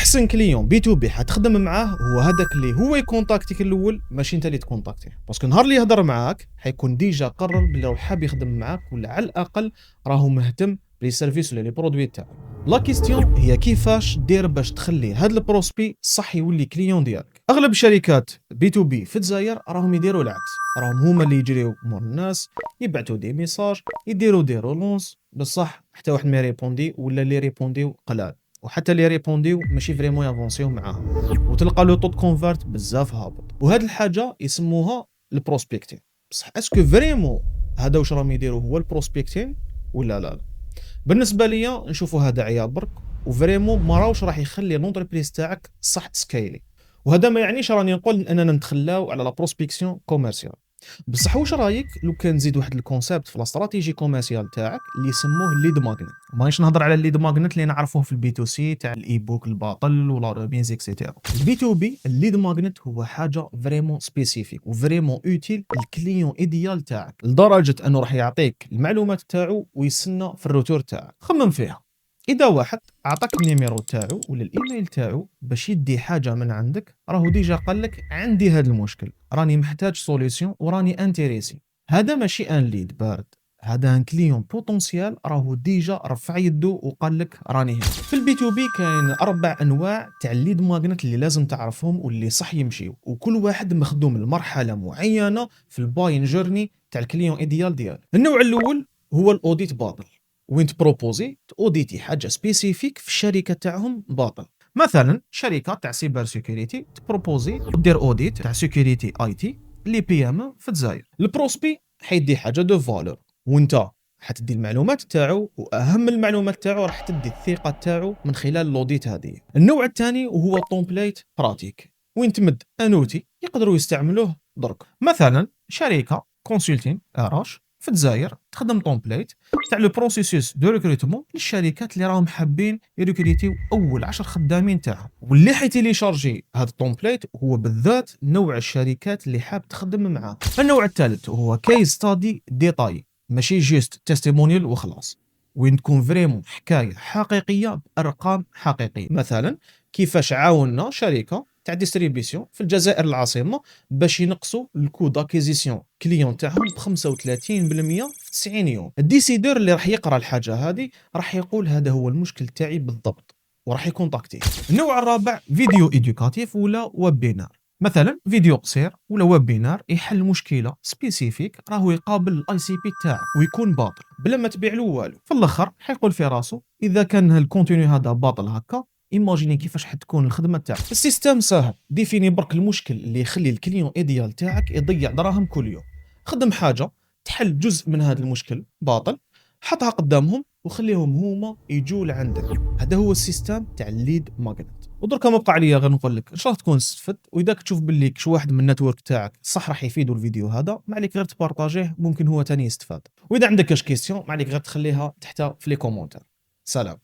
احسن كليون بي تو بي حتخدم معاه هو هذاك اللي هو يكونتاكتيك الاول ماشي انت اللي تكونتاكتيه، باسكو نهار اللي يهضر معاك حيكون ديجا قرر بلي راه حاب يخدم معاك ولا على الاقل راهو مهتم لي سيرفيس ولا لي برودوي تاعك. لا كيستيون هي كيفاش دير باش تخلي هذا البروسبي صح يولي كليون ديالك. اغلب الشركات بي تو بي في الجزائر راهم يديروا العكس، راهم هما اللي يجريو مور الناس، يبعثوا دي ميساج، يديروا دي رولونس، بصح حتى واحد ما ريبوندي ولا اللي ريبونديو قلال، وحتى اللي ريبونديو ماشي فريمون يافونسيو معاها، وتلقى لو طو كونفرت بزاف هابط. وهاد الحاجه يسموها البروسبكتين. بصح اسكو فريمون هذا واش راهم يديروا هو البروسبكتين ولا لا؟ بالنسبه ليا نشوفوا هذا عيار برك، وفريمون ما راوش راح يخلي لونتربريز تاعك صح تسكايلي. وهذا ما يعنيش راني نقول اننا نتخلاو على لا بروسبكسيون كوميرسيال، بصح واش رايك لو كان نزيد واحد الكونسيبت في لا استراتيجي كوميرسيال تاعك اللي يسموه الليد ماغنت؟ مانيش نهضر على الليد ماغنت اللي نعرفوه في البي تو سي تاع الاي بوك الباطل ولا روبينز اكسيتيرا. البي تو بي الليد ماغنت هو حاجه فريمون سبيسيفيك وفريمون اوتيل للكليون ايديال تاعك، لدرجه انه راح يعطيك المعلومات تاعو ويسنى في الروتور تاعك. خمم فيها، اذا واحد عطاك النيميرو تاعو ولا الايميل تاعو باش يدي حاجه من عندك، راهو ديجا قال لك عندي هذا المشكل، راني محتاج سوليسيون وراني انتريسي. هذا ماشي ان ليد بارد، هذا ان كليون بوتونسيال راهو ديجا رفع يدو وقال لك راني هنا. في البي تو بي كاين 4 انواع تاع الليد ماغنت اللي لازم تعرفهم واللي صح يمشيو، وكل واحد مخدوم لمرحله معينه في الباين جورني تاع الكليون ايديال ديالك. النوع الاول هو الاوديت باطل، وين تبروبوزي تاوديتي حاجه سبيسيفيك في الشركه تاعهم باطل. مثلا شركه تاع سيبر سيكوريتي تبروبوزي دير اوديت تاع سيكوريتي اي تي لي بي ام في الجزائر. البروسبي حيدي حاجه دو فالور، وانت حتدي المعلومات تاعو، واهم المعلومات تاعو راح تدي الثقه تاعو من خلال الاوديت هذه. النوع الثاني وهو تومبليت براتيك، وين تمد انوتي يقدروا يستعملوه درك. مثلا شركه كونسلتين اراش في الجزائر تخدم تومبليت تاع لو بروسيسوس دو ريكروتمون للشركات اللي راهم حابين يريكريتيو اول 10 خدامين تاعهم، واللي حيتيليشارجي هذا التومبليت هو بالذات نوع الشركات اللي حاب تخدم معاه. النوع الثالث هو كيس ستادي ديتاي، ماشي جيست تيستيمونيال وخلاص، وين تكون فريمون حكايه حقيقيه بارقام حقيقيه. مثلا كيفاش عاوننا شركه تاع ديستريبيسيون في الجزائر العاصمه باش ينقصوا الكو داكيزيسيون كليون تاعهم ب 35% في 90 يوم. الديسيدور اللي راح يقرا الحاجه هذه راح يقول هذا هو المشكل تاعي بالضبط، وراح يكونتاكتيه. النوع الرابع فيديو ايدوكاتيف ولا ويبينار، مثلا فيديو قصير ولا ويبينار يحل مشكله سبيسيفيك راهو يقابل الاي سي بي تاعك ويكون باطل بلا ما تبيع له والو. في الاخر حيقول في راسه اذا كان الكونتينيو هذا باطل هكا، ايماجيني كيفاش حتكون الخدمه تاعك. السيستم ساهل، ديفيني برك المشكل اللي يخلي الكليون ايديال تاعك يضيع دراهم كل يوم، خدم حاجه تحل جزء من هذا المشكل باطل، حطها قدامهم وخليهم هما يجوا لعندك. هذا هو السيستم تاع الليد ماغنت. ودركا ما بقى عليا غير نقول لك ان شاء الله تكون استفدت، واذا تشوف باللي شي واحد من النتورك تاعك صح راح يفيدوا الفيديو هذا، ما عليك غير تبارطاجيه، ممكن هو تاني يستفاد. واذا عندك كاش كيستيون ما عليك غير تخليها تحت في لي كومونتير. سلام.